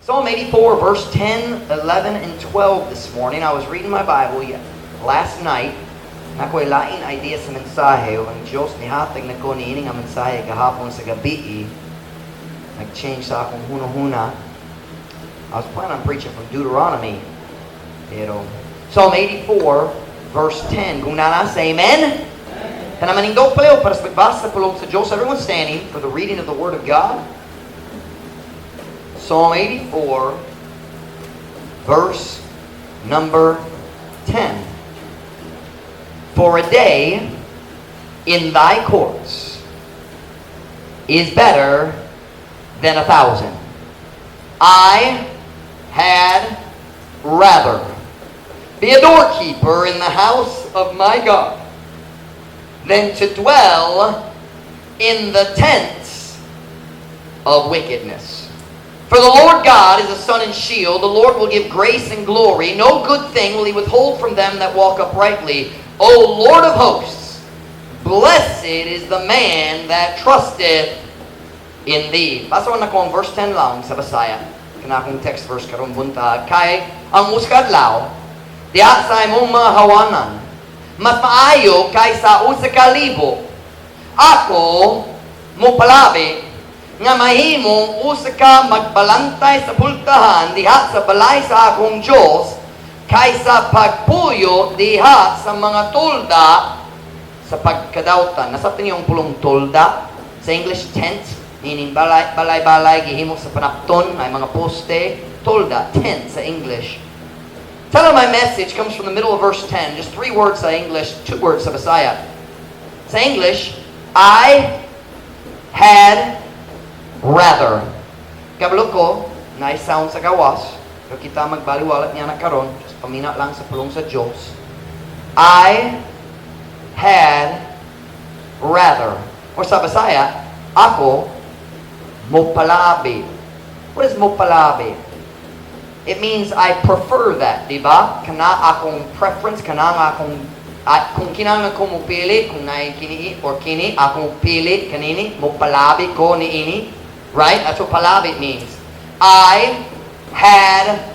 Psalm 84, verse 10, 11, and 12 this morning. I was reading my Bible last night. Nako'y lain idea sa mensahe. Ang Diyos nihatag na ko niining ang mensahe kahapon sa gabi. Nag-change sa akong hunahuna. I was planning on preaching from Deuteronomy. Pero, Psalm 84, verse 10. Kung nanasa, amen? Kanamaning dopleo para sa pagbasa sa pulong sa Diyos. Everyone standing for the reading of the Word of God. Psalm 84, verse number 10. For a day in thy courts is better than 1,000. I had rather be a doorkeeper in the house of my God than to dwell in the tents of wickedness. For the Lord God is a sun and shield. The Lord will give grace and glory. No good thing will He withhold from them that walk uprightly. O Lord of hosts, blessed is the man that trusteth in Thee. Basa ko na ko ang verse 10 lang sa Basaya. Kana akong text verse karong buntag. Kay ang uskadlaw, diha sa imong mga hawanan, mas maayo kaysa usa ka libo. Ako mo palabi nga mahimong usa ka magbalantay sa pultahan diha sa balay sa akong Dios kaysa pagpuyo diha sa mga tolda sa pagkadawtan. Nasabtan niyo ang pulong tolda sa English tent, meaning balay gihimo sa panapton, ay mga poste. Tolda, tent sa English. Tell my message comes from the middle of verse 10. Just 3 words sa English, 2 words sa Bisaya. Sa English, I had rather. Kabalo ko, na-sound sa gawas. Pero kita magbaliwalat niya na karon. Just pamina lang sa pulong sa Diyos. I had rather. Or sa Bisaya, ako mopalabi. What is mopalabi? It means I prefer that, di ba? Kana akong preference, kana akong kung kinahanglan ko mo pili, kung naay kini or kini, akong pili kanini, mopalabi ko ni ini. Right? That's what palabi means. I had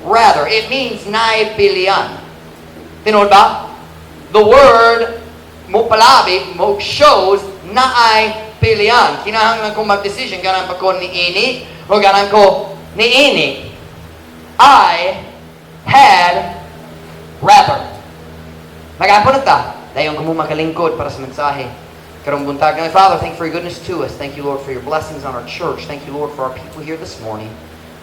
rather. It means naay pilian. Tinood ba? The word mopalabi shows naay pilian. Kinahanglan ko mag-decision, ganan pa ko ni ini o ganan ko ni ini. I had rather. Mag-apon na ta. Dayon kamo makalingkod para sa mensahe. Karong buntag na, Father, thank you for your goodness to us. Thank you, Lord, for your blessings on our church. Thank you, Lord, for our people here this morning.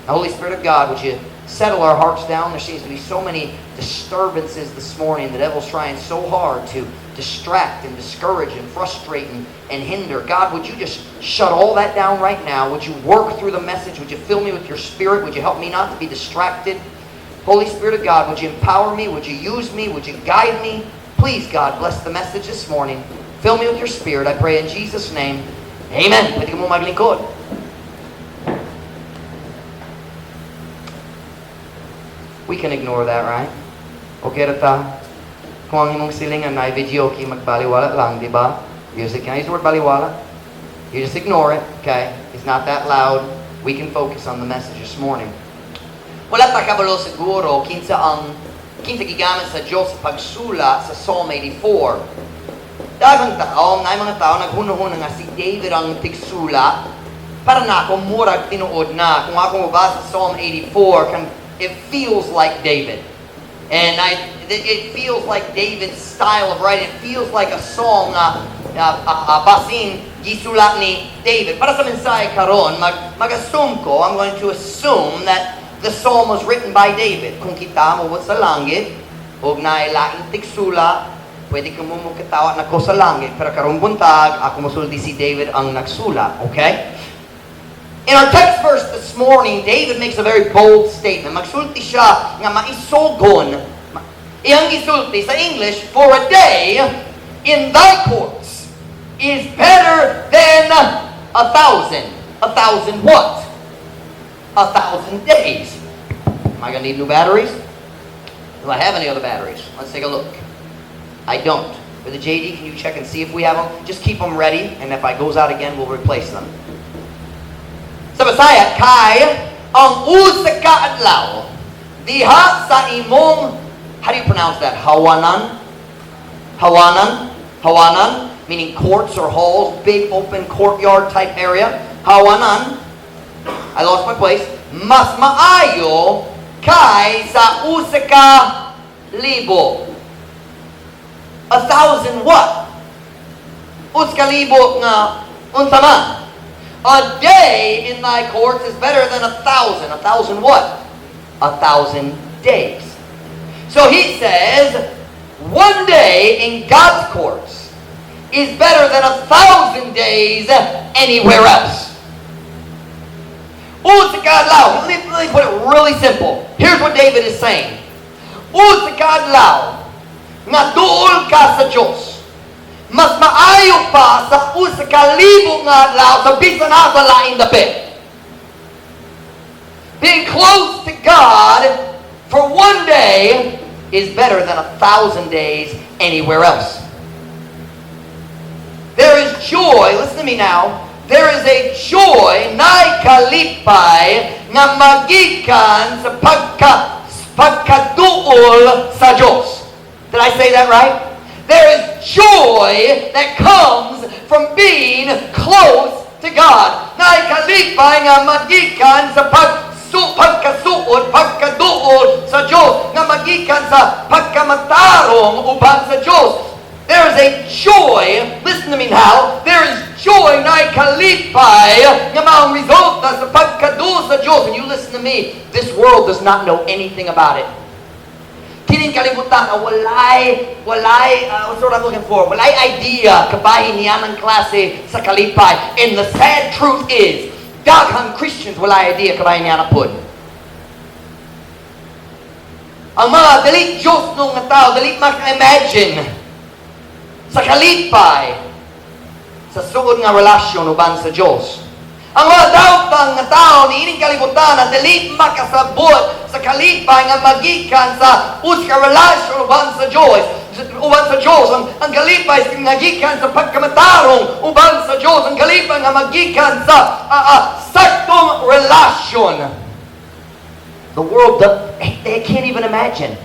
Now, Holy Spirit of God, would you settle our hearts down? There seems to be so many disturbances this morning. The devil's trying so hard to distract and discourage and frustrate and hinder. God, would you just shut all that down right now? Would you work through the message? Would you fill me with your Spirit? Would you help me not to be distracted? Holy Spirit of God, would you empower me? Would you use me? Would you guide me? Please, God, bless the message this morning. Fill me with your Spirit, I pray in Jesus' name. Amen. Pwede ka mo maglingkod. We can ignore that, right? Okay rata. Kung ang imong silingan na video, okay, magbaliwala lang, di ba? Music, can I use the word baliwala? You just ignore it, okay? It's not that loud. We can focus on the message this morning. Wala ta kabalo siguro kinsa gigamit sa Diyos sa pagsula sa Psalm 84. Daghang tao, na mga tao naghuno-huno nga si David ang tigsula para na ako murag tinuod na. Kung ako mabasa sa Psalm 84, it feels like David. And it feels like David's style of writing. It feels like a song basin gisula ni David. Para sa mensahe karon, mag-assume ko, I'm going to assume that the psalm was written by David. Kung kita mo sa langit, huwag na ilaing tigsula, pwede ka mo magkatawa na ko sa langit. Pero karong buntag, ako masuldi si David ang nagsula. Okay? In our text verse this morning, David makes a very bold statement. Magsulti siya nga maisogon. Iyang gisulti sa English, for a day in thy courts is better than 1,000. 1,000 what? 1,000 days. Am I going to need new batteries? Do I have any other batteries? Let's take a look. I don't. For the JD, can you check and see if we have them? Just keep them ready, and if I goes out again, we'll replace them. Sa Bisaya, kay ang usa ka adlaw diha sa imong, how do you pronounce that? Hawanan? Hawanan, meaning courts or halls, big open courtyard type area. Hawanan, I lost my place. Mas maayo kay sa usa ka libo. 1,000 what? Usa ka libo nga unsa man? A day in thy courts is better than 1,000. 1,000 what? 1,000 days. So he says, one day in God's courts is better than 1,000 days anywhere else. Usa ka adlaw. Let me put it really simple. Here's what David is saying. Usa ka adlaw nga duol ka sa Diyos. Mas maayo pa sa usa ka libo nga adlaw sa bisan asa laing dapit. Being close to God for one day is better than 1,000 days anywhere else. There is joy, listen to me now, there is a joy na kalipay nga magikan sa pagkaduol sa Diyos. Did I say that right? There is joy that comes from being close to God. Na kalipay nga magikan sa pagkasuod, pagkaduol sa Diyos, nga magikan sa pagkamatarong uban sa Diyos. There is a joy, listen to me now, there is joy na kalipay nga maong resulta sa pagkaduol sa Diyos. And you listen to me, this world does not know anything about it. Kining kalibutan na walay, what's what I'm looking for? Walay idea kabahin niya ng klase sa kalipay. And the sad truth is, daghang Christians walay idea kabahin niya na pud. Ang mga dali Diyos nung nga tao, dali maka-imagine sa kalipay sa suod nga relasyon uban sa Diyos. Ang mga daotang nga tao ni ining kalibutan na dili makasabot sa kalipay nga magikan sa usa ka relasyon uban sa Diyos. Ang kalipay nga gikan sa pagkamatarong uban sa Diyos. Ang kalipay nga magikan sa saktong relasyon. The world, they can't even imagine.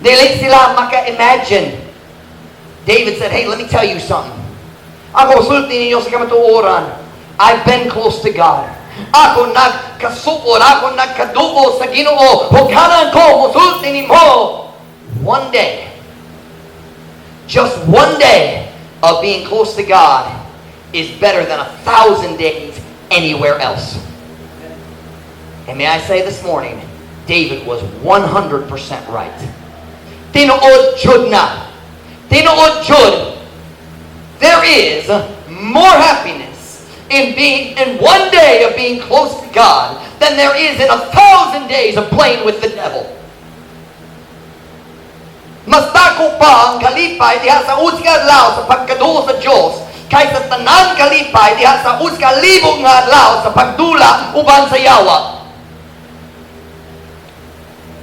Dili sila maka-imagine. David said, hey, let me tell you something. Ako sulti ninyo sa kamatuoran. I've been close to God. Ako nagkasuod, ako nagkaduo sa Ginoo. Huganan ko, musulti nimo. One day, just one day of being close to God is better than 1,000 days anywhere else. And may I say this morning, David was 100% right. Tinuod jud na. Tinuod jud. There is more happiness in one day of being close to God than there is in 1,000 days of playing with the devil. Mas dako pa ang kalipay diha sa usa ka adlaw sa pagkaduol sa Diyos kaysa tanan kalipay diha sa usa ka libo nga adlaw sa pagdula uban sa yawa.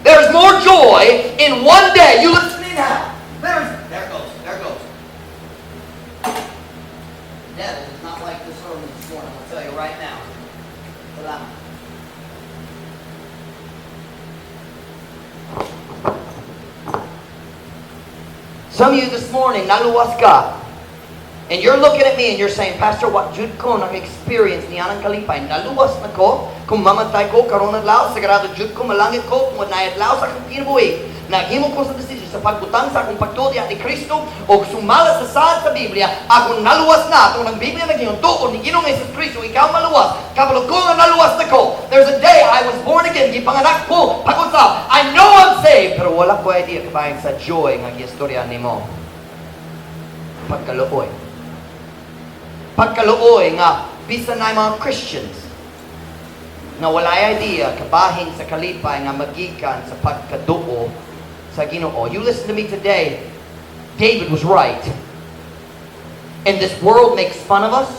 There's more joy in one day. You listen to me now. There goes. Devil is not like this sermon this morning. I'll tell you right now. Some of you this morning, naluwas ka. And you're looking at me and you're saying, Pastor, what jud ko nag-experience niya ng kalipay? Naluwas na ko, kung mamatay ko, karon adlaw, sagrado jud ko, malangit ko, kung naadlaw sa akong kinabuhi. Naghimo ko sa decision sa pagbutang sa akong pagtuo diha ni Kristo o sumala sa saad sa Biblia, ako naluwas na. Kung ang Biblia naging tuon ni Ginoong Jesus Kristo, ikaw maluwas. Kabalo ko nga naluwas na ko. There's a day I was born again, gipanganak ko, pag-usap. I know I'm saved, pero wala ko idea kabayan sa joy nga gistorya nimo. Pagkaluoy nga bisan na mga Christians na walay idea kabahin sa kalipay nga magikan sa pagkaduo sa Ginoo. You listen to me today. David was right. And this world makes fun of us.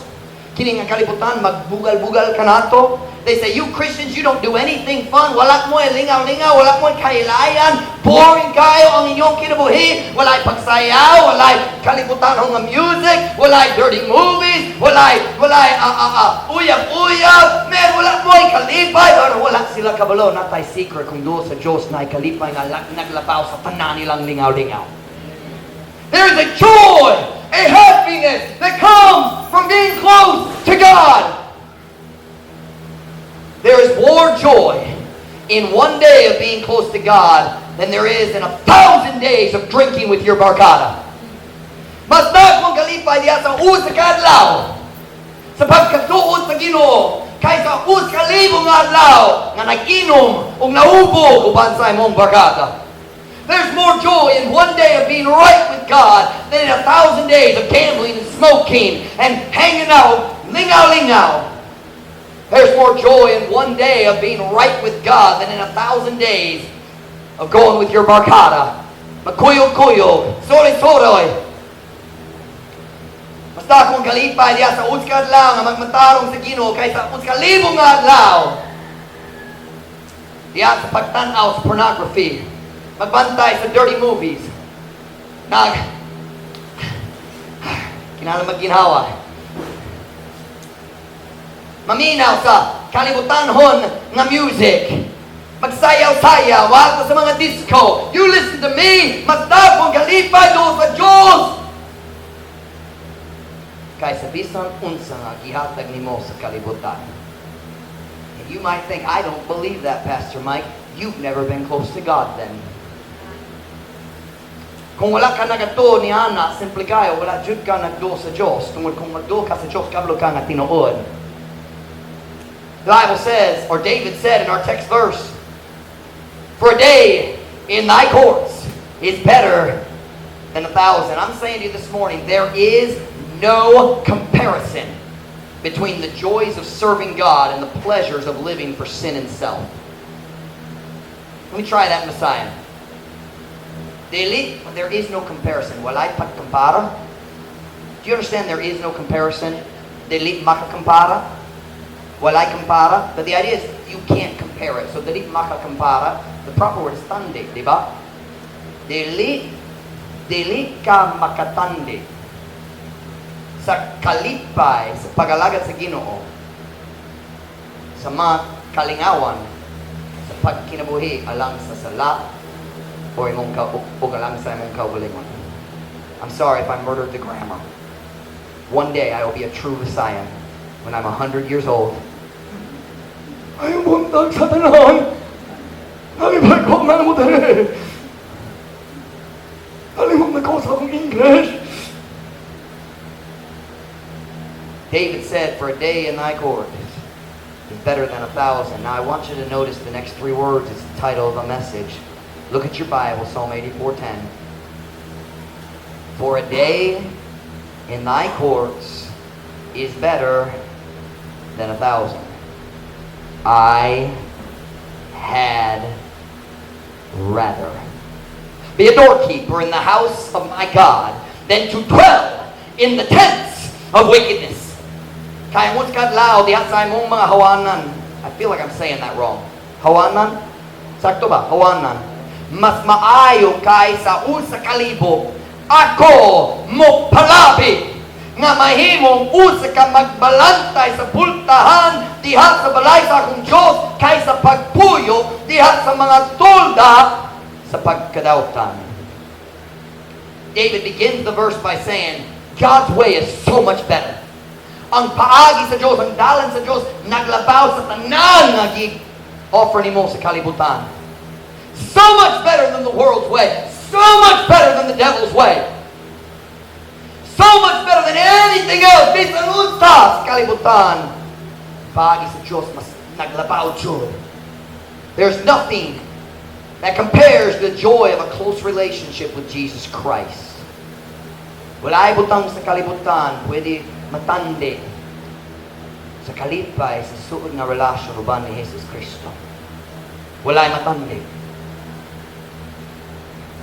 Kini nga kalibutan magbugal-bugal kanato They say, you Christians, you don't do anything fun. Wala mo lingaw-lingaw, wala mo kailayan. Boring kayo ang inyong kinabuhi. Wala'y pagsayaw, wala'y kalibutan ng music, wala'y dirty movies, wala'y uyab-uyab. Man, wala mo'y kalipay. Pero wala sila kabalo. Natay secret kung doon sa Diyos na kalipay nga naglabaw sa tanan nilang lingaw-lingaw. There is a joy, a happiness that comes from being close to God. There is more joy in one day of being close to God than there is in 1,000 days of drinking with your barkada. Mas dagkong kalipay diya sa usa ka adlaw sa pagkatuod sa Ginoo kaysa usa ka libong adlaw nga nag-inom o naubog uban sa imong barkada. There's more joy in one day of being right with God than in 1,000 days of gambling and smoking and hanging out, lingaw-lingaw. There's more joy in one day of being right with God than in 1,000 days of going with your barkada. Magkuyog-kuyog, soroy-soroy. Basta akong kalipay diya sa usa ka adlaw nga magmatarong sa Ginoo kaysa usa ka libong nga adlaw diya sa pagtanaw sa pornography. Magbantay sa dirty movies. Kinala magginhawa. Maminaw sa kalibutanhon nga music. Magsayaw-sayaw. Wato sa mga disco. You listen to me. Magtapong kalipay doon sa Diyos. Kaysa bisan unsa nga gihatag nimo sa kalibutan. And you might think, I don't believe that, Pastor Mike. You've never been close to God then. Kung wala ka nagato ni Ana, simple kayo, wala jud ka nagdo sa Diyos. Tungod kung magdo ka sa Diyos, kablo ka nga tinuod. The Bible says, or David said in our text verse, for a day in thy courts is better than 1,000. I'm saying to you this morning, there is no comparison between the joys of serving God and the pleasures of living for sin and self. Let me try that, Messiah. There is no comparison. Walay pagkumpara. Do you understand there is no comparison? Dili makakampara. Walay kumpara. But the idea is you can't compare it. So dili makakampara. The proper word is tandi, di ba? Dili ka makatandi sa kalipay, sa pag-alagad sa Ginoo, sa mga kalingawan, sa pagkinabuhi alang sa sala, o alang sa imong kaugalingon. I'm sorry if I murdered the grammar. One day I will be a true Messiah when I'm 100 years old. Ay, buntag sa tanan! Nalibay ko na mo dali! Nalimot na ko sa akong English! David said, for a day in thy court is better than 1,000. Now I want you to notice the next three words. It's the title of a message. Look at your Bible, Psalm 84:10. For a day in thy courts is better than 1,000. I had rather be a doorkeeper in the house of my God than to dwell in the tents of wickedness. Kaya mo kadlaw diha sa imong mga hawanan. I feel like I'm saying that wrong. Hawanan? Sakto ba? Hawanan. Mas maayo kaysa usa kalibo ako mo palabi nga mahimong usa ka magbalantay sa pultahan diha sa balay sa akong Diyos kaysa pagpuyo diha sa mga tolda sa pagkadautan. David begins the verse by saying, God's way is so much better. Ang paagi sa Diyos, ang dalan sa Diyos, naglabaw sa tanan nga gi-offer nimo sa kalibutan. So much better than the world's way. So much better than the devil's way. So much better than anything else. Bisan unta sa kalibutan. Paagi sa Diyos, mas naglabaw Diyos. There's nothing that compares the joy of a close relationship with Jesus Christ. Wala ay butang sa kalibutan, pwede matandi sa kalipay, sa suod na relasyon uban ni Jesus Kristo. Wala ay matandi.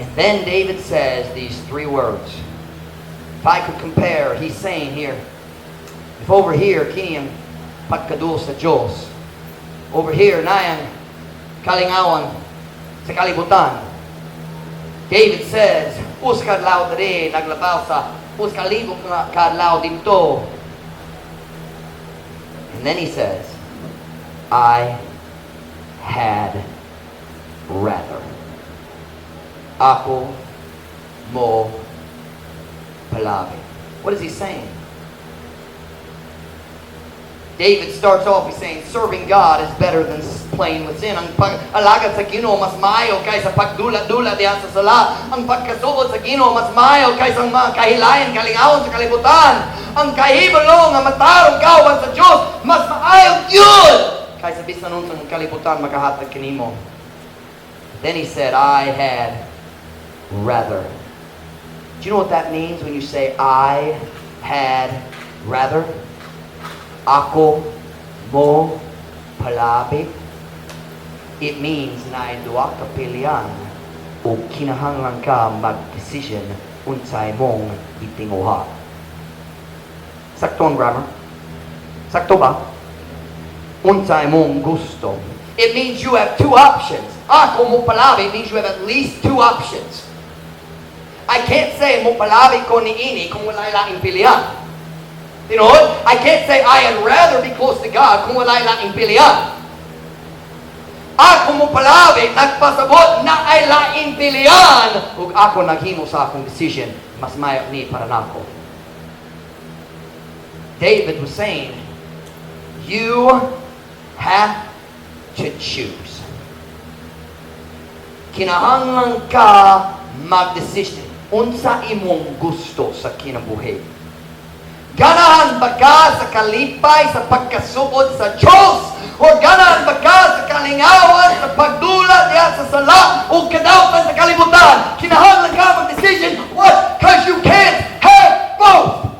And then David says these three words. If I could compare, he's saying here, if over here, kini ang pagkadul sa Diyos, Over here, nayang kalingawan sa kalibutan. David says, kadlaw diri naglabaw sa kalibong kadlaw dito. And then he says, I had rather. Ako mo palabi. What is he saying? David starts off, he's saying, serving God is better than playing with sin. Ang pag-alagad sa Ginoo mas maayo kaysa pagdulat-dulat diyan sa sala. Ang pagkasuot sa Ginoo mas maayo kaysa ang mga kahilayan, kalingawon sa kalibutan. Ang kahibalo nga matarong kauban sa Diyos, mas maayo yun kaysa bisan unsang kalibutan makahatag kanimo. Then he said, I had rather. Do you know what that means when you say, I had rather? Ako mo palabi. It means na duwa ka pilihan o kinahanglan ka mag-decision unsay mong itinguha. Sakto ang grammar? Sakto ba? Unsay mong gusto. It means you have two options. Ako mo palabi means you have at least two options. I can't say mo palabi ko ni ini kung wala ilang pilihan. You know, I can't say I had rather be close to God kung wala ilang pilihan. Ako mo palabi, nagpasabot na ay laing pilihan ug ako naghimo sa akong decision, mas mayo ni para nako. David was saying, you have to choose. Kinahanglan ka mag-decision unsa imong gusto sa kinabuhi. Ganahan ba ka sa kalipay sa pagkasuod sa Diyos? O ganahan ba ka sa kalingawan sa pagdula diya sa sala o kadautan sa kalibutan? Kinahanglan ka mag-decision. What? Because you can't have both.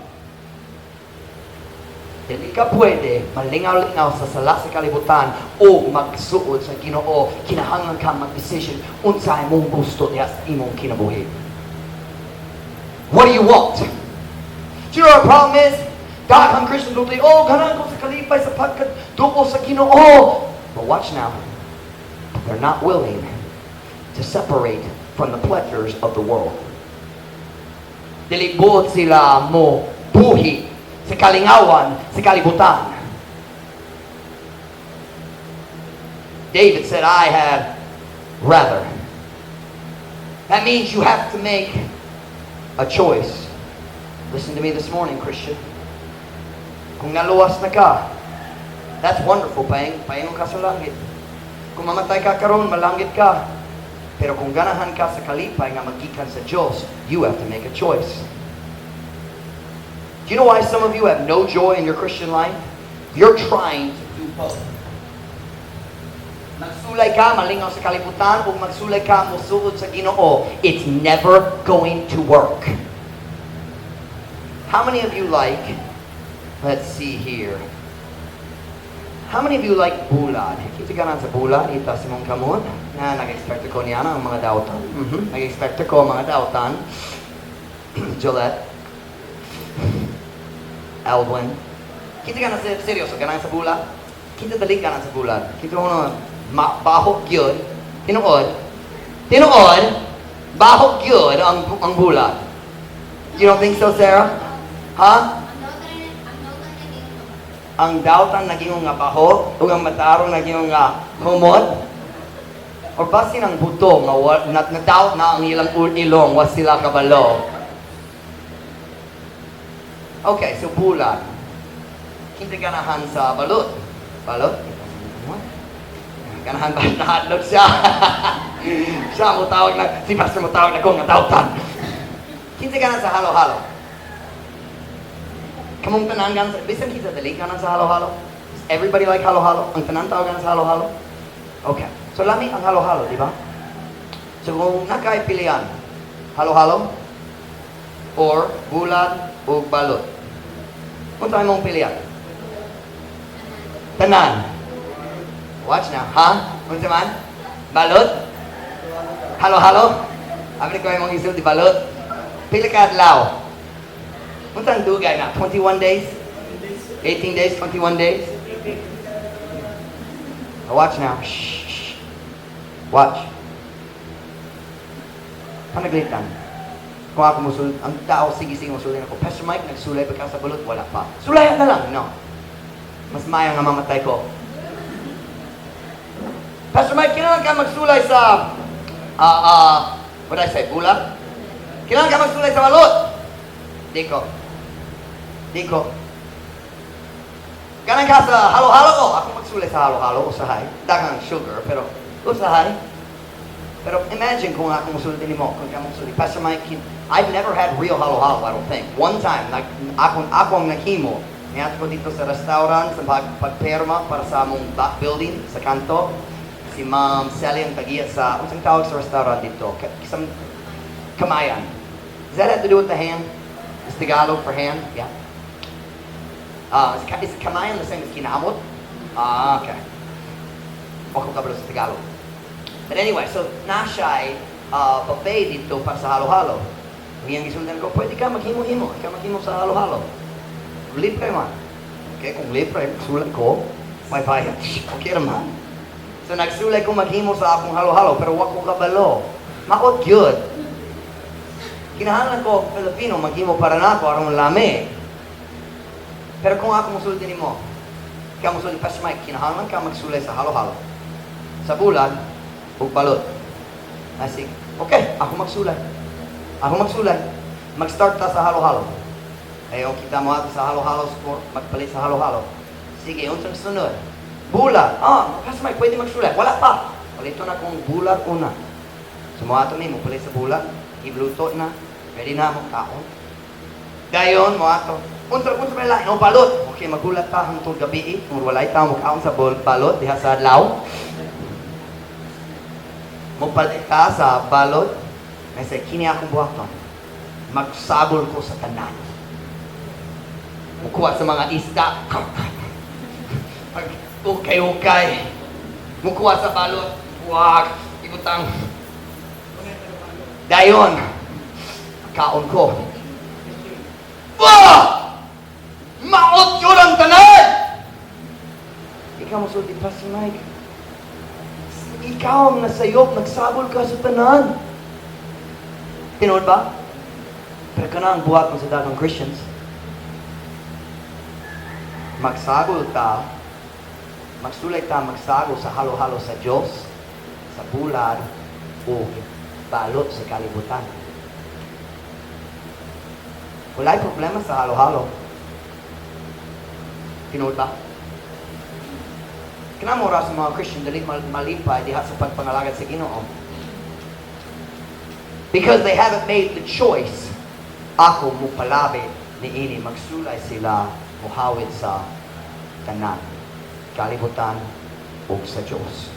Hindi ka pwede malingaw-lingaw sa sala sa kalibutan o magsuod sa Ginoo. Kinahanglan ka mag-decision unsa imong gusto diya sa imong kinabuhi. What do you want? Do you know what the problem is? Daghang Christians will say, oh, ganahan ko sa kalipay sa pagkaduko sa Ginoo. But watch now. They're not willing to separate from the pleasures of the world. Dilibot sila mo buhi sa kalingawan, sa kalibutan. David said, I had rather. That means you have to make a choice. Listen to me this morning, Christian. Kung naluwas na ka, that's wonderful, paingon ka sa langit. Kung mamatay ka karon, malangit ka. Pero kung ganahan ka sa kalipay nga magikan sa Diyos, you have to make a choice. Do you know why some of you have no joy in your Christian life? You're trying to do both. Magsulay ka, malingaw sa kalibutan, o magsulay ka, musuod sa Ginoo. It's never going to work. How many of you like, let's see here. How many of you like bulad? Kita ka na sa bulad, ita si mong kamon. Na nag-expect ko niya ang mga dautan. Nag-expect ko ang mga dautan. Jolette. Alwin. Kita ka na seryoso ka na sa bulad? Kita dali ka na sa bulad. Kita ko na bahok yun. Tinuod, bahok yun ang bulad. You don't think so, Sarah? Ha? Ang dautan naging nga baho, o ang matarong naging nga humot, o basin ang buto nga nadaut na ang ilang ilong, was sila kabalo. Okay, so bulan. Hindi ganahan sa balot. Balot? Ganahan ba nahadlok siya? Siya mo tawag na, si pastor mo tawag na ko nga dautan. Hindi ganahan sa halo-halo. Kamong tanan gan sa bisan kita dali kanan sa halo-halo. Everybody like halo-halo? Ang tanan tawag sa halo-halo? Okay. So lami ang halo-halo, di ba? So kung nakay pilihan, halo-halo or bulad o balot. Kung tayo mong pilihan? Tanan. Watch now, ha? Kung man? Balot? Halo-halo? Abi ko ay mong isul di balot. Pili ka adlaw. Untang dugay na 21 days? 18 days, 21 days? Now watch now. Shh, shh. Watch. Panaglitan. Kung ako musul, ang tao, sige-sige musulin ako. Pastor Mike, nagsulay pa ka sa balot? Wala pa. Sulayan na lang. No. Mas mayang nga mamatay ko. Pastor Mike, kailangan ka magsulay sa, what did I say, bulag? Kailangan ka magsulay sa balot. Di ko. Kailangan ka sa halo-halo ko. Ako magsulay sa halo-halo, usahay. Dagang sugar, pero usahay. Pero imagine kung ako musulin mo, kung ka musulin. Pastor Mike, I've never had real halo-halo, I don't think. One time, ako ang naghimo. Niyat ko dito sa restaurant, sa pagperma para sa among back building, sa kanto. Si Ma'am Sally ang tagiya sa, ang tawag sa restaurant dito? Isang kamayan. Does that have to do with the hand? Is Tagalog for hand? Yeah. Is kamayan the same as kinamot? Okay. Ako kabalo sa Tagalog. But anyway, so nasa'y buffet dito para sa halo-halo. Ngayon gisundan ko, pwede ka maghimo-himo. Ikaw maghimo sa halo-halo. Libre man. Okay, kung libre, sulat ko, may bayad. Okay naman. So nagsulay ko maghimo sa akong halo-halo, pero wag ko kabalo. Maot yun. Kinahanglan ko, Filipino, maghimo para na ako, aron lami. Pero kung ako musultin mo, ikaw musultin, Pastor Mike, kinahanglan ka magsulay sa halo-halo. Sa bulag, o balot. Asik, okay, ako magsulay. Mag-start ta sa halo-halo. Ayaw, kita mo ato sa halo-halo, magpalit sa halo-halo. Sige, unsang sunod. Bulag. Pastor Mike, pwede magsulay. Wala pa. Palito na kung bulag una. Sumuha ito mo, palit sa bulag. Ibluto na. Pwede na mo kaon. Dayon, mo ato. Unsa pa lang, no balot. Okay, magulat ta hangtod gabi. Kung walay ta mo kaon sa balot diha sa adlaw. Mo palit ka sa balot. Ay say kini akong buhaton. Magsabol ko sa tanan. Mukuha sa mga isda. Okay. Mukuha sa balot. Wag. Ibutang. Dayon. Kaon ko. Maot yun ang tanan! Ikaw masulti, Pastor Mike. Ikaw ang nasayop, nagsabol ka sa tanan. Tinood ba? Pero ka na ang buhat mo sa dagang Christians. Magsagol ta, magsulay ta, magsagol sa halo-halo sa Diyos, sa bulad, o balot sa kalibutan. Wala'y problema sa halo-halo. Tinood ba? Kinamura sa mga Christian, dali malipay diha sa pagpangalagad sa Ginoo. Because they haven't made the choice. Ako mupalabit ni ini, magsulay sila muhawid sa tanan, kalibutan, o sa Diyos.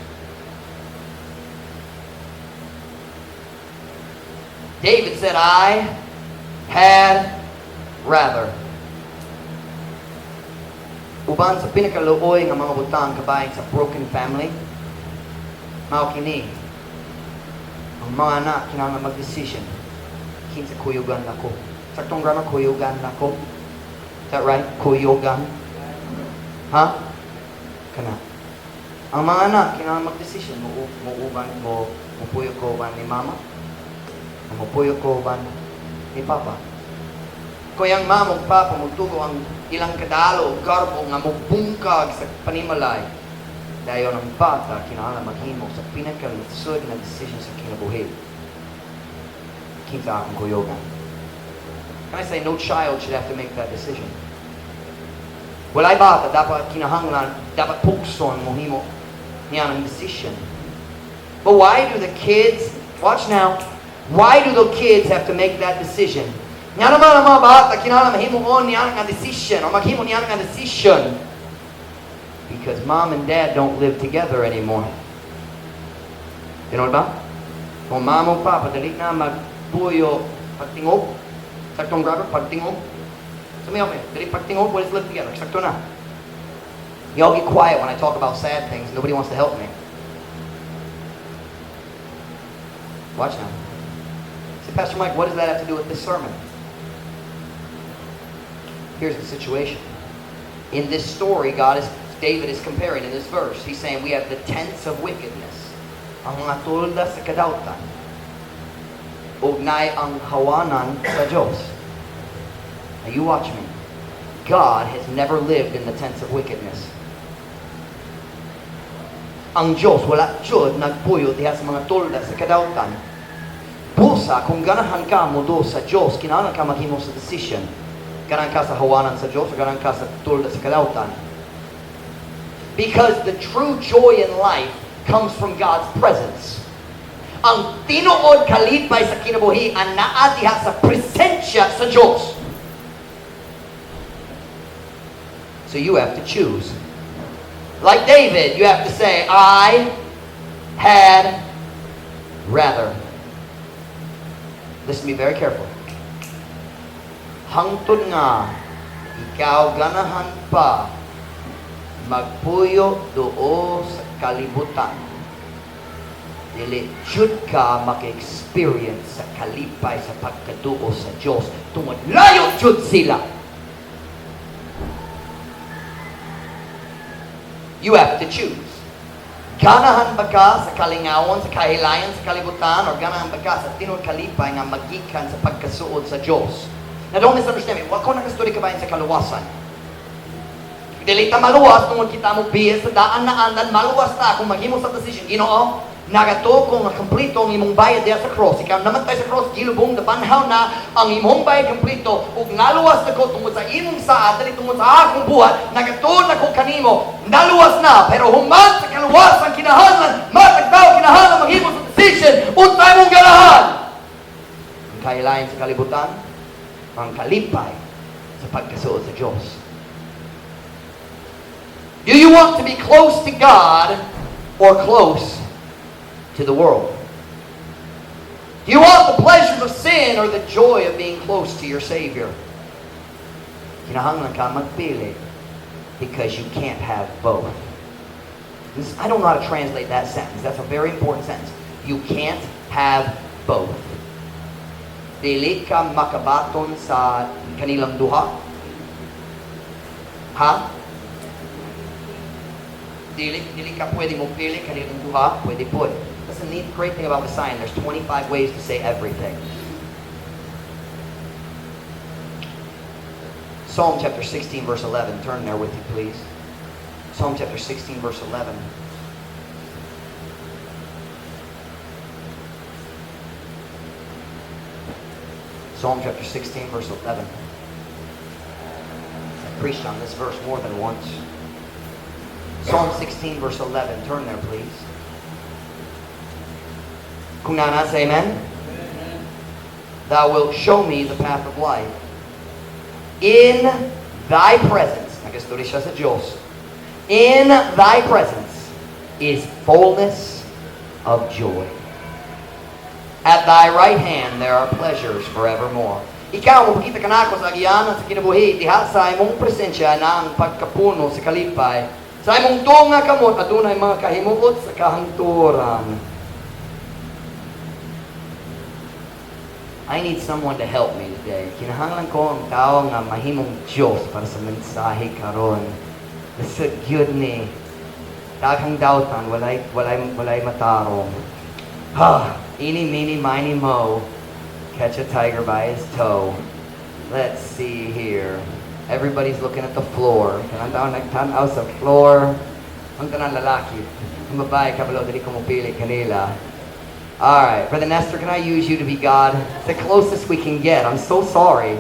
David said, I had rather. Uban sa pinakaluoy ng mga butang kabayan sa broken family, mao kini ang mga anak kinahanglan mag-decision kinsa kuyugan nako. Saktong grammar, kuyugan nako. Is that right? Kuyugan. Ha? Kana. Ang mga anak kinahanglan mag-decision mo puyo ko ba ni mama? Mo puyo ko ba ni papa? Kuyang mama ug papa magtugo ang ilang kadalo garbo nga mubungkag sa panimalay. Dayon ang bata kinahanglan maghimo sa pinakalusod na decision sa kinabuhi. Kinsa akong kuyogan. Can I say no child should have to make that decision? Walay bata dapat kinahanglan, dapat pukson mohimo niya ng decision. But why do the kids, watch now, why do the kids have to make that decision? Nga naman ang mga bata, kinahanglan mahimo niya ng decision, o maghimo niya ng decision. Because mom and dad don't live together anymore. You know ba? Kung mama o papa, dali na magpuyo pagtingog. Saktong grabe, pagtingog. Sumiyaw kayo, dali pagtingog, let's live together. Sakto na. Y'all get quiet when I talk about sad things. Nobody wants to help me. Watch now. Say, Pastor Mike, what does that have to do with this sermon? Here's the situation. In this story, God is David is comparing in this verse. He's saying we have the tents of wickedness. Ang mga tulda sa kadautan. Ugnay ang hawanan sa Diyos. Now you watch me. God has never lived in the tents of wickedness. Ang Diyos, wala Diyod nagpuyo diha sa mga tulda sa kadautan. Busa, kung ganahan ka mo do sa Diyos, kinahanglan ka maghimo sa decision. Ganahan ka sa hawanan sa Diyos o ganahan ka sa tulda sa kadautan. Because the true joy in life comes from God's presence. Ang tinuod kalipay sa kinabuhi ang naa diha sa presensya sa Diyos. So you have to choose. Like David, you have to say, I had rather. Listen to me very carefully. Hangtod nga, ikaw ganahan pa magpuyo doo sa kalibutan. Dili jud ka maka-experience sa kalipay sa pagkaduo sa Diyos. Tungod layo jud sila. You have to choose. Ganahan ba ka sa kalingawan, sa kahilayan, sa kalibutan, or ganahan ba ka sa tinod kalipay nga magikan sa pagkasuod sa Diyos? Now don't misunderstand me. Wag ko nakastudi ka ba sa kaluwasan? Dili ta maluwas tungod kita mo biyas sa daan na andan, maluwas ta kung maghimo sa decision. Ginoo, nagato kung kompleto ang imong bayad diha sa cross. Ikaw namatay sa cross, gilubong nabanhaw na ang imong bayad kompleto. Ug naluwas na ko tungod sa imong saad, dili tungod sa akong buhat, nagato na ko kanimo, naluwas na. Pero human sa kaluwasan kinahanglan, matagtaw kinahanglan maghimo sa decision, untay mong ganahan. Ang kahilayan sa kalibutan, ang kalipay sa pagkasuod sa Diyos. Do you want to be close to God or close to the world? Do you want the pleasures of sin or the joy of being close to your Savior? Kinahanglan ka magpili because you can't have both. I don't know how to translate that sentence. That's a very important sentence. You can't have both. Dili ka makabaton sa kanilang duha. Ha? Dili ka pwede mo pili kanilang duha. Pwede po. Listen, the great thing about the sign, there's 25 ways to say everything. Psalm chapter 16, verse 11. Turn there with you, please. Psalm chapter 16, verse 11. Psalm chapter 16, verse 11. I preached on this verse more than once. Psalm 16, verse 11. Turn there, please. Kung nana, say amen. Amen. Thou wilt show me the path of life. In thy presence, nagasturi siya sa Diyos. In thy presence is fullness of joy. At thy right hand there are pleasures forevermore. Ikaw, mapakita ka na ako sa agianan sa kinabuhi, diha sa imong presensya na ang pagkapuno sa kalipay. Sa imong tunga kamot, adunay mga kahimuot sa kahangturan. I need someone to help me today. Kinahanglan ko ang tao nga mahimong Diyos para sa mensahe karon. Nasa gyud ni daghang dautan, walay matarong. Eeny, meeny, miny, mo. Catch a tiger by his toe. Let's see here. Everybody's looking at the floor. Kanang tao nagtanaw sa floor. Ang tanang lalaki. Ang babae, kabalo, dali ko mapili kanila. Alright, Brother Nestor, can I use you to be God? It's the closest we can get. I'm so sorry.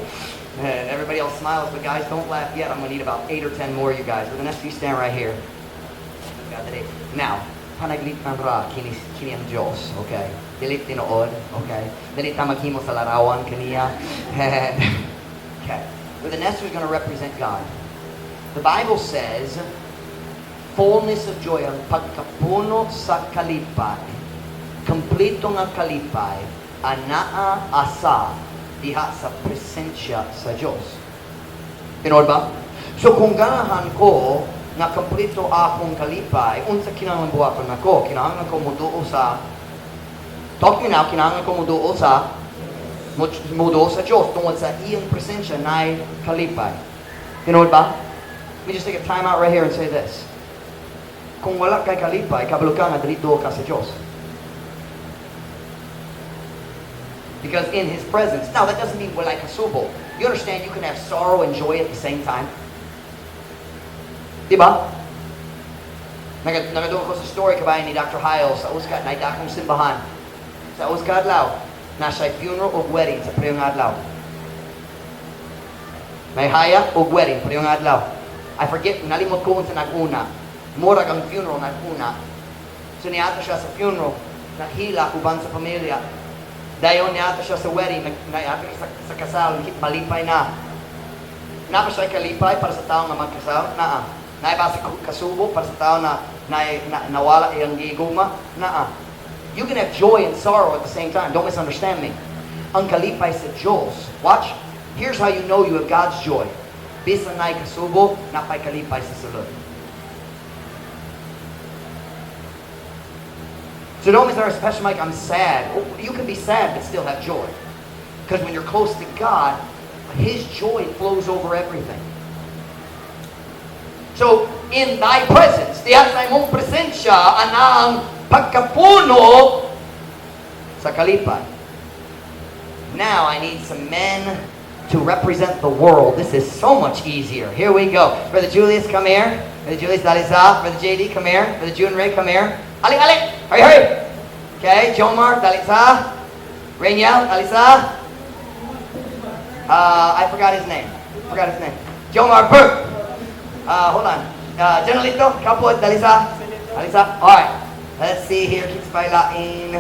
Everybody else smiles, but guys, don't laugh yet. I'm going to need about 8 or 10 more of you guys. Brother Nestor, you stand right here. Now, panaglit man ra, kini ang Diyos, okay? Dilit tinood, okay? Dilit ta maghimo sa larawan kaniya. Okay. Brother Nestor is going to represent God. The Bible says, fullness of joy, ang pagkapuno sa kalipay, kompleto nga kalipay, anaa asa diha sa presensya sa Diyos. Tinood ba? So kung ganahan ko nga kompleto akong kalipay, unsa kinahanglan buhaton nako? Kinahanglan ko muduo sa talk me now, kinahanglan ko muduo sa Diyos tungod sa iyang presensya na kalipay. Tinood ba? Let me just take a time out right here and say this. Kung wala kay kalipay, kabalo ka nga dito ka sa Diyos. Because in His presence, now that doesn't mean walay kasubo. You understand you can have sorrow and joy at the same time? Diba? Nagadoon ko sa story kabayan ni Dr. Hiles sa Uskat, na idakong simbahan. Sa Uskat Adlaw, nasa funeral o wedding sa priyong adlaw. May haya o wedding, priyong adlaw. I forget, nalimot ko sa nag-una. Murag ang funeral nag-una. So niyata siya sa funeral, naghila uban sa pamilya. Dayon niyata siya sa wedding, niyata siya sa kasal, malipay na. Napa siya kalipay para sa tao na magkasal? Naa. Naiba sa kasubo para sa tao na nawala iyang giguma? Naa. You can have joy and sorrow at the same time. Don't misunderstand me. Ang kalipay sa Diyos. Watch. Here's how you know you have God's joy. Bisan na'y kasubo, napay kalipay sa sulod. So don't misunderstand, Pastor Mike, I'm sad. You can be sad but still have joy. Because when you're close to God, His joy flows over everything. So, in thy presence, diyan sa imong presensya, anang pagkapuno sa kalipay. Now, I need some men to represent the world. This is so much easier. Here we go. Brother Julius, come here. Brother Julius, dalisa. Brother JD, come here. Brother June Ray, come here. Ali, ali! Hurry, hurry! Okay, Jomar, dalisa. Rainiel, dalisa. I forgot his name. Jomar Burke. Hold on. Janalito, kapot, dalisa. Dalisa. Alright. Let's see here. Keeps pailain.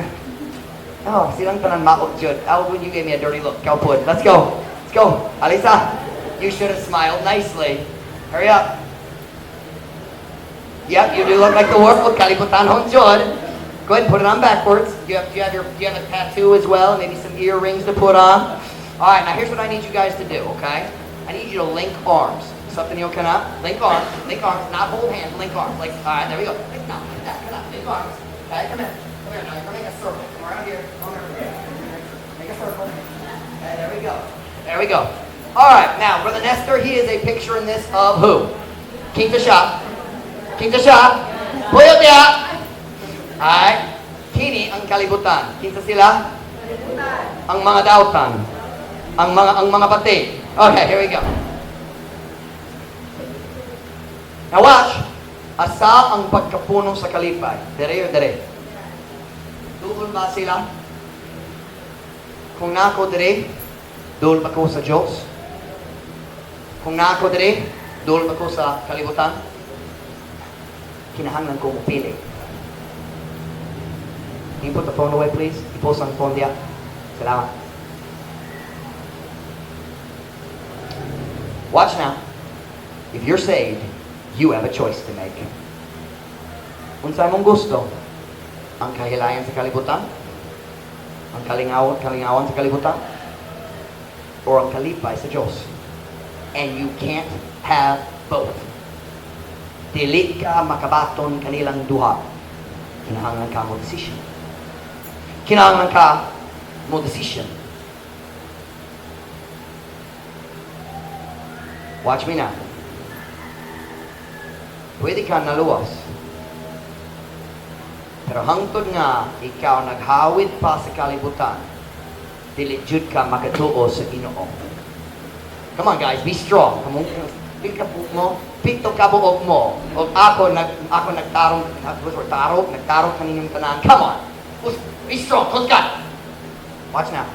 Oh, silang tanan maot jud. Alvin, you gave me a dirty look. Kapot. Let's go. Let's go. Alisa, you should have smiled nicely. Hurry up. Yep, you do look like the world. Kalibutan hon jud. Go ahead and put it on backwards. Do you have a tattoo as well? Maybe some earrings to put on. All right, now here's what I need you guys to do, okay? I need you to link arms. Something you can link arms, not hold hands, link arms. Like, all right, there we go. No, like that, come on, link arms. Okay, come in. Come here, now you're gonna make a circle. Come around here, come over here. Make a circle. Okay, there we go. There we go. All right, now, Brother Nestor, he is a picture in this of who? King Tasha. King Tasha. Puyot ya. Alright. Kini ang kalibutan. Kinsa sila? Ang mga dautan. Ang mga pati. Okay, here we go. Now watch. Asa ang pagkapuno sa kalipay? Dere o dere? Doon ba sila? Kung nako dere, doon ba ko sa Diyos? Kung nako dere, doon ba ko sa kalibutan? Kinahanglan ko upili. Can you put the phone away, please? I-post ang phone diya. Salamat. Watch now. If you're saved, you have a choice to make. Unsay mong gusto? Ang kahilayan sa kalibutan? Ang kalingawan sa kalibutan? Or ang kalipay sa Diyos? And you can't have both. Dili ka makabaton kanilang duha. Kinahanglan ka mo decision. Kinahanglan ka mo decision. Watch me now. Pwede ka naluwas. Pero hangtod nga ikaw naghawid pa sa kalibutan, dili jud ka makatuo sa Ginoo. Come on guys, be strong. Come on. Pito ka buok mo. O ako nagtarong kaninyong tanan. Come on. Be strong. Close God. Watch now.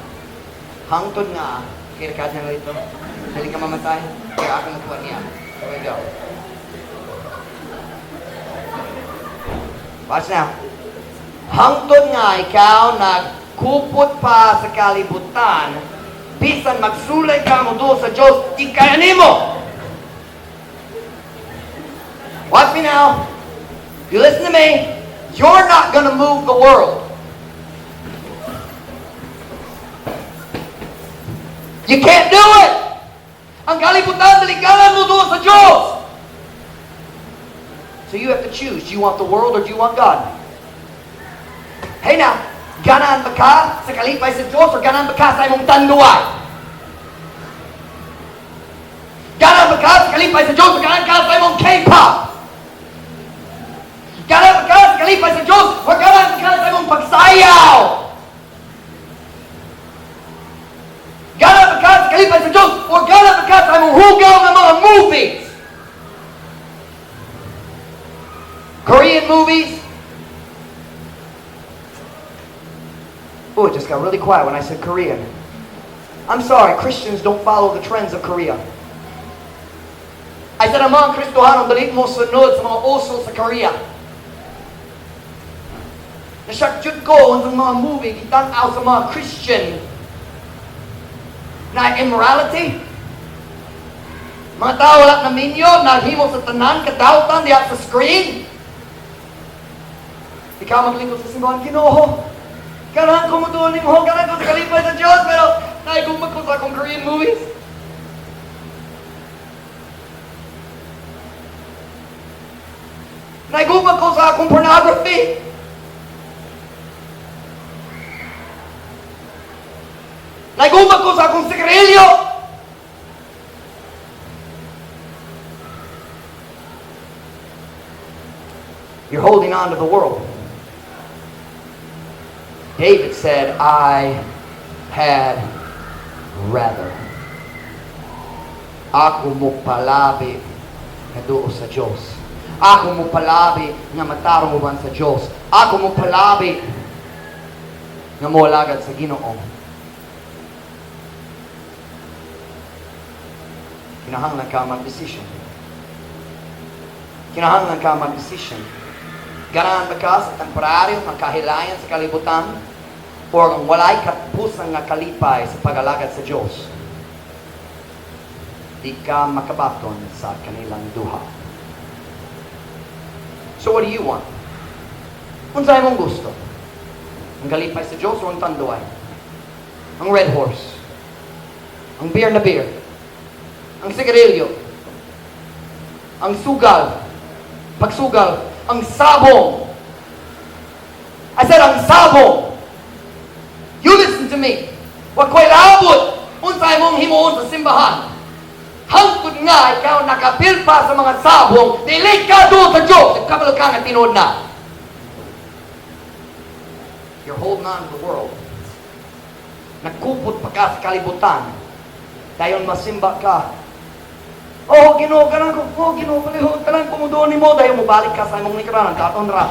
Hangtod nga, kirkad na rito. Dili ka mamatay. Kaya ako nagkuha niya. There we go. Watch now. Hangtod nga ikaw nagkupot pa sa kalibutan, bisan magsulay ka mo doon sa Diyos, di kaya nimo. Watch me now. You listen to me. You're not going to move the world. You can't do it. Ang kalibutan, daligalan mo doon sa Diyos. So you have to choose. Do you want the world or do you want God? Hey now, ganaan ba ka sa kalipay sa Diyos or ganaan ba ka sa imong tanduay? Ganaan ba ka sa kalipay sa Diyos or ganaan ka sa imong K-pop? kalipay sa Diyos, huwag ka lang sa imong pagsayaw. Gana ka sa kalipay sa Diyos, huwag ka lang sa imong hugaw ng mga movies. Korean movies. Oh, it just got really quiet when I said Korean. I'm sorry, Christians don't follow the trends of Korea. I said, ang mga Kristohanon, dali mo sunod sa mga uso sa Korea. Nasyakjud ko sa mga movie, kitanaw sa mga Christian na immorality. Mga tao wala na minyo, naghimo sa tanan, kadautan, diya sa screen. Ikaw maglingkod sa simbahan, Ginoo. Kailangan ko mutunin mo, kailangan ko sa kalipay sa Diyos, pero naigumag ko sa akong Korean movies. Naigumag ko sa akong pornography. Naigumag ko sa akong sigarilyo. You're holding on to the world. David said, I had rather. Ako mo palabi na doon sa Diyos. Ako mo palabi na matarong uban sa Diyos. Ako mo palabi na moalagad sa Ginoo. Kinahanglan ka mag-decision. Kinahanglan ka mag-decision. Ganahan ba ka sa temporaryo, makahilayan sa kalibutan, o ang walay katpusan nga kalipay sa pag-alagad sa Diyos? Di ka makabaton sa kanilang duha. So what do you want? Unsay mong gusto? Ang kalipay sa Diyos o ang tanduay? Ang red horse? Ang beer na beer? Ang sigarilyo? Ang sugal? Pagsugal? Ang sabong. I said, ang sabong. You listen to me. Wag ko'y labot. Unsay mong himuon sa simbahan. Hangtod nga, ikaw nakapilpa sa mga sabong, dili ka doon sa Diyos. Kapal ka nga tinood na. You're holding on to the world. Nagkupot pa ka sa kalibutan. Dahil masimba ka. Oh, Ginoo, kanang ko. Oh, Ginoo, palihog. Kanang kumudoon ni mo. Dahil mo balik ka sa imong nikaranan. Katon ra.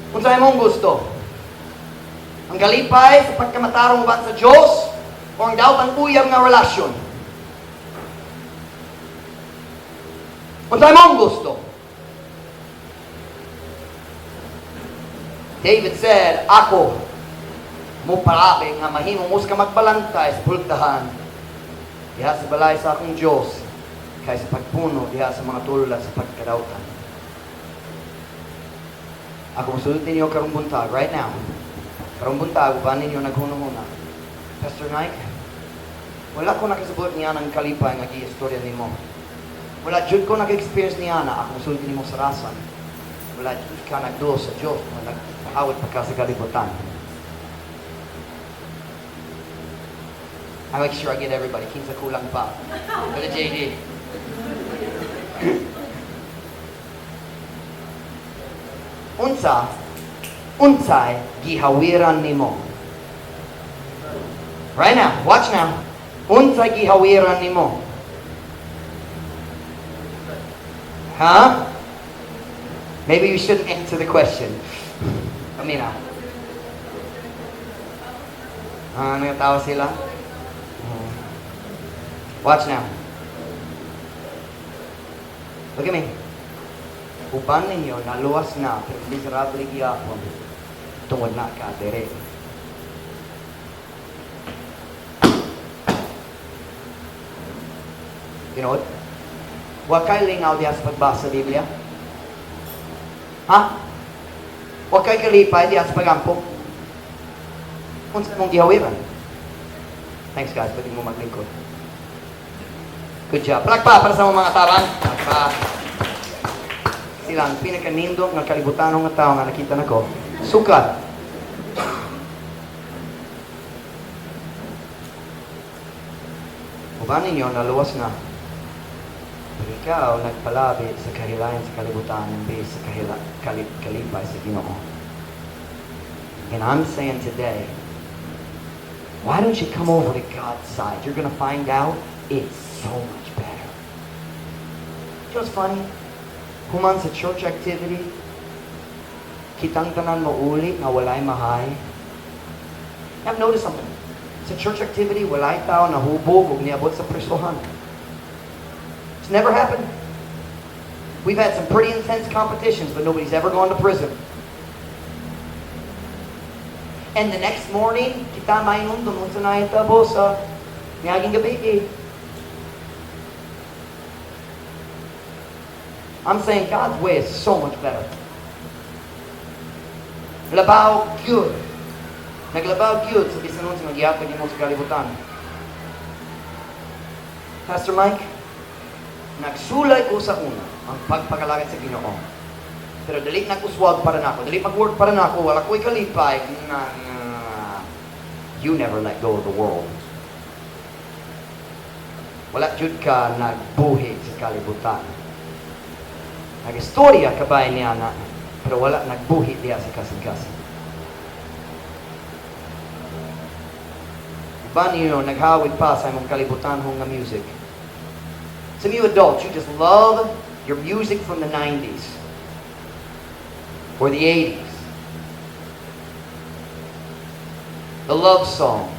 Kung sa imong gusto, ang galipay sa pagkamatarong uban sa Diyos o ang daot ang uyab nga relasyon. Kung sa imong gusto, David said, ako mo parabi nga mahimong us ka magbalantay sa pultahan diha sa balay sa akong Diyos kaysa pagpuno diha sa mga tulad sa pagkadautan. Ako musulot ninyo karong buntag right now. Karong buntag ba ninyo naghunahuna? Pastor Nike, wala ko nakisabot niya ng kalipay nga gi-istorya nimo. Wala jud ko nag-experience niya na ako musulot nimo sa rasan. Wala jud ka nagduo sa Diyos kung nag-awit pa ka sa kalibutan. I make sure I get everybody. Kinsa kulang pa. Brother JD. Unsay gihawiran nimo. Right now, watch now. Unsay gihawiran nimo. Huh? Maybe you shouldn't answer the question. Kamina. Nagatawa sila? Watch now. Look at me. Uban ninyo, naluwas na, pero miserable gihapon. Tungod na ka, dere. You know what? Huwag kayo lingaw diya sa pagbasa sa Biblia. Ha? Huwag kayo kalipay diya sa pagampo. Kung saan mong gihawiran. Thanks guys, pwede mo maglingkod. Good job. Palakpa para sa mga tabang. Palakpa. Sila ang pinakanindong ng kalibutan ng tao nga nakita na ko. Sukat. Uban ninyo, naluwas na. Ikaw nagpalabit sa kahilayan sa kalibutan imbes sa kalipay sa Ginoo. And I'm saying today, why don't you come over to God's side? You're going to find out it's so much better. You know what's funny? Human sa church activity, kitang tanan mo uli nga walay mahay. I've noticed something. Sa church activity, walay tao na hubog ug niabot sa presohan. It's never happened. We've had some pretty intense competitions, but nobody's ever gone to prison. And the next morning, kita mainom doon sa naitabo sa niyaging gabi eh. I'm saying God's way is so much better. Labaw gyud. Naglabaw gyud sa bisanon sa magyapag mo sa kalibutan. Pastor Mike, nagsulay ko sa una ang pagpagalagad sa Ginoo. Pero dali nag-uswag para nako. Dali mag-work para nako. Wala ko'y kalipay na you never let go of the world. Wala jud ka nagbuhi sa kalibutan. Nag-istorya kabay niya na, pero wala nagbuhi diya sa kasing-kasing. Iba niyo, naghawid pa sa imong kalibutan hong nga music. Some of you adults, you just love your music from the 90s or the 80s. The love songs.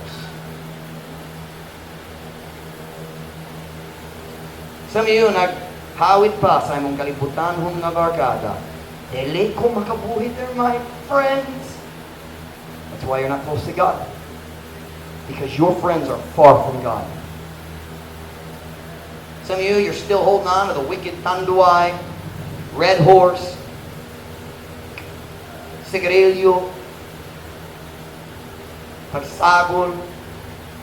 Some of you naghawid pa sa imong kalibutan hong nga barkada. Dili ko makabuhi there, my friends. That's why you're not close to God. Because your friends are far from God. Some of you, you're still holding on to the wicked tanduay, red horse, sigarilyo, pagsagol,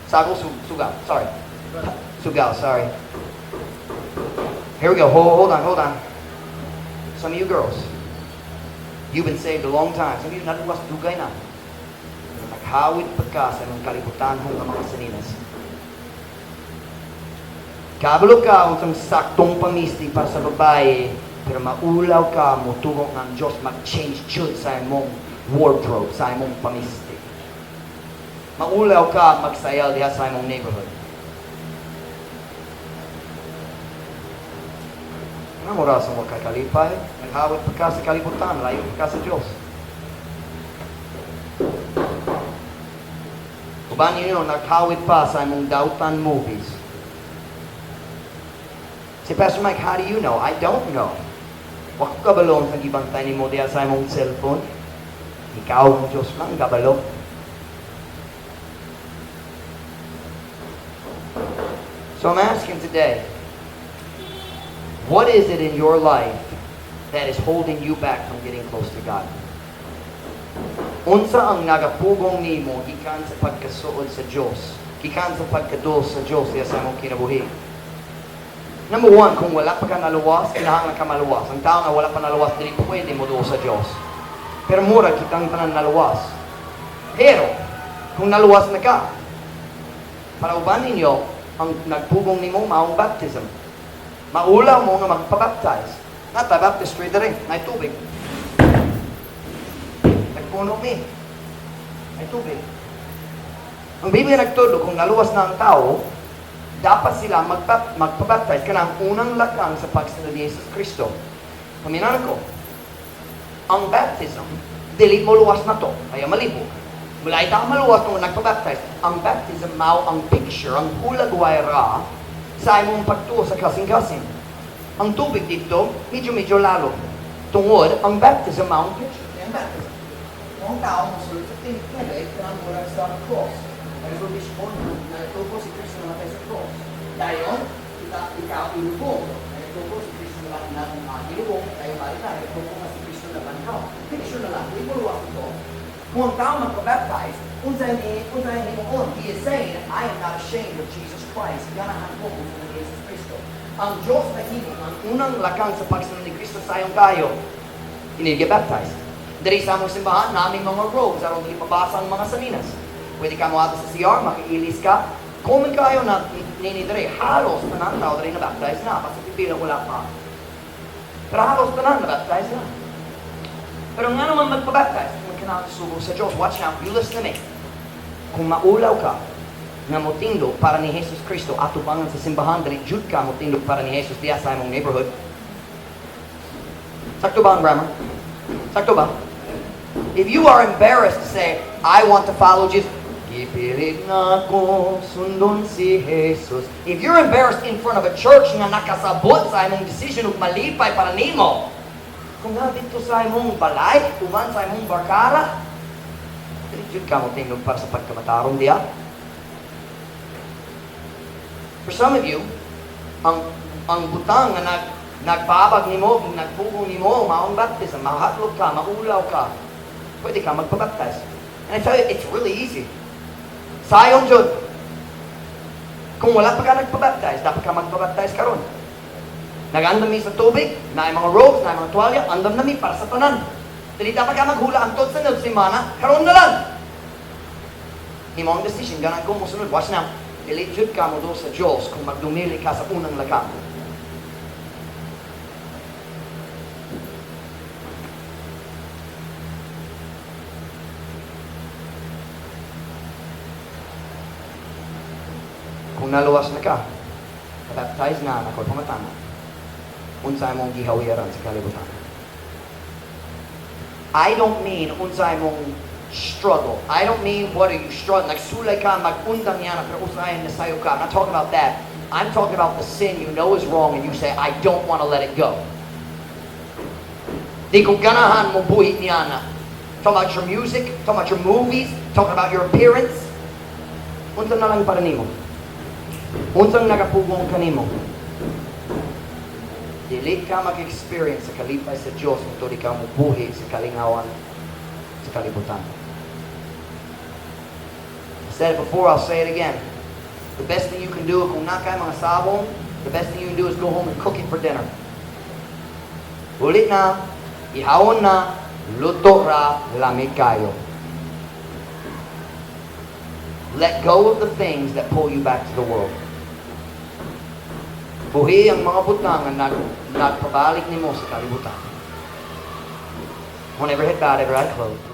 sugaw, sorry. Sugaw, sorry. Here we go, hold on. Some of you girls, you've been saved a long time. Some of you, naluwas dugay na. Naghawid pa ka sa mga kalibutan ng mga saninas. Kabalo ka kung saktong pamisti para sa babae, pero maulaw ka, mutugong ng Diyos mag-change jud sa imong wardrobe, sa imong pamisti. Maulaw ka, magsayal diha sa imong neighborhood. Ano mo rasang huwag ka kalipay? Naghawid pa ka sa kalibutan, layo pa ka sa Diyos. Uban ninyo, naghawid pa sa imong dautan movies. Si Pastor Mike, how do you know? I don't know. Wag ko kabalong sa gibantay ni mo diya sa imong cellphone. Ikaw ang Diyos lang, kabalo. So I'm asking today, what is it in your life that is holding you back from getting close to God? Unsa ang nagapugong nimo gikan sa pagkasuod sa Diyos, gikan sa pagkadul sa Diyos diya sa imong kinabuhi? Number one, kung wala pa ka naluwas, kinahanglan ka maluwas. Ang tao na wala pa naluwas, dili pa pwede mo doon sa Diyos. Pero mura kitang tanan naluwas. Pero, kung naluwas na ka, para uban ninyo, ang nagpugong nimo maong baptism. Maulaw mo nga magpabaptize. Nata, baptistry na rin, na tubig. Nagpuno mi. Ay tubig. Ang Biblia nagtudlo, kung naluwas na ang tao, dapat sila magpabaptize ka ng unang lakang sa pagsunod ni Jesus Kristo. Paminan ko, ang baptism, dili mo luwas na to, kaya malibog. Mula ita maluwas kung nagpabaptize. Ang baptism, mao ang picture, ang hulagwayra sa imong pagtuo sa kasing-kasing. Ang tubig dito, medyo lalo. Tungod, ang baptism, mao ang picture. Ang baptism. Ang tao mo sulit sa tubig, kanang mula sa cross. Resolution na itupo si Kristo na tayo sa cross. Dayon, ikaw ilubong. Na itupo si Kristo na ilubong, tayo balik na, itupo na si Kristo na banhaw. Picture na lang, hindi mo luwas ito. Kung ang tao magpabaptize, unsayin ni mo on, he is saying, I am not ashamed of Jesus Christ. Ganahan ko kung sa Jesus Kristo. Ang Diyos na himong, ang unang lakang sa pagsunod ni Kristo sa iyong tayo, inigibaptize. Dari sa among simbahan, naming mga robes, aron ipabasa ang mga salinas. Pwede ka mo ato sa CR, makiilis ka. Comment kayo na nini dere, halos tanan tao dere na baptize na, basta pipila wala pa. Pero halos tanan na baptize na. Pero nga naman magpabaptize, kung kinakasubo sa Diyos, watch now, you listen to me. Kung maulaw ka, nga motindog para ni Jesus Cristo, atubangan sa simbahan, dali jud ka motindog para ni Jesus diya sa imong neighborhood. Sakto ba ang grammar? Sakto ba? If you are embarrassed to say, I want to follow Jesus, ipilit na ko sundon si Jesus. If you're embarrassed in front of a church nga nakasabot sa imong decision ug malipay para nimo, kung nga dito sa imong balay, tuman sa imong barkara, dili jud ka mo tingog para sa pagkamatarong diya. For some of you, ang butang nga nagpaabag nimo, nagpugong nimo, maong baptism, mahatlog ka, maulaw ka, pwede ka magpabaptize. And I tell you, it's really easy. Sayon jud. Kung wala pa ka nagpabaptize, dapat ka magpabaptize karon. Nag-andam mi sa tubig, na mga robes, na mga tuwalya, andam na mi para sa tanan. Dili dapat ka maghula ang tod sa semana, karon na lang. Imo ang decision, ganan ko mo sunod. Watch now. Dili jud ka mo do sa Diyos kung magdumili ka sa unang lakam. Kung naluwas na ka, baptize na ako pamatana, unsay mong gihawiran sa kalibutan. I don't mean unsay mong struggle. I don't mean what are you struggling. Nagsulay ka, magundang yan, pero usayan na sayo ka. I'm not talking about that. I'm talking about the sin you know is wrong and you say, I don't want to let it go. Di ko ganahan mo buhit niya na. Talking about your music, talking about your movies, talking about your appearance. Unsa na lang para nimo. Unsang nagapugong kanimo. Dili ka mag-experience sa kalipay sa Diyos kung di ka mubuhi sa kalingawan sa kalibutan. I said it before, I'll say it again. The best thing you can do kung nakay mga sabong, the best thing you can do is go home and cook it for dinner. Ulit na, ihawon na, luto ra, lamig kayo. Let go of the things that pull you back to the world. Buhi ang mga butang na nagpabalik nimo sa kalibutan. Whenever head bowed, every eye closed.